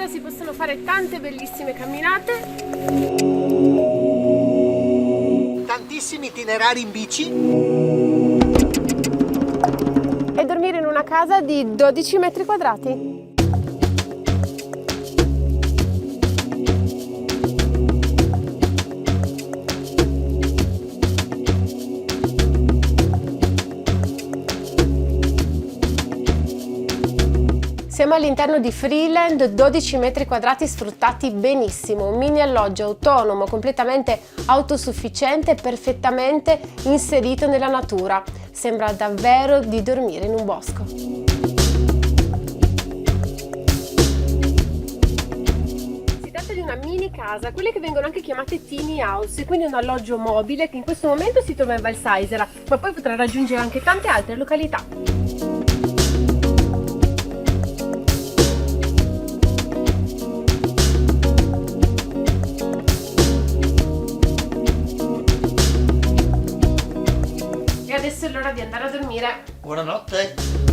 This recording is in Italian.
casa si possono fare tante bellissime camminate. Tantissimi itinerari in bici. E dormire in una casa di 12 metri quadrati. Siamo all'interno di Freeland, 12 metri quadrati sfruttati benissimo, un mini alloggio autonomo, completamente autosufficiente, perfettamente inserito nella natura. Sembra davvero di dormire in un bosco. Si tratta di una mini casa, quelle che vengono anche chiamate tiny house, quindi un alloggio mobile che in questo momento si trova in Valsaisera, ma poi potrà raggiungere anche tante altre località. Adesso è l'ora di andare a dormire. Buonanotte.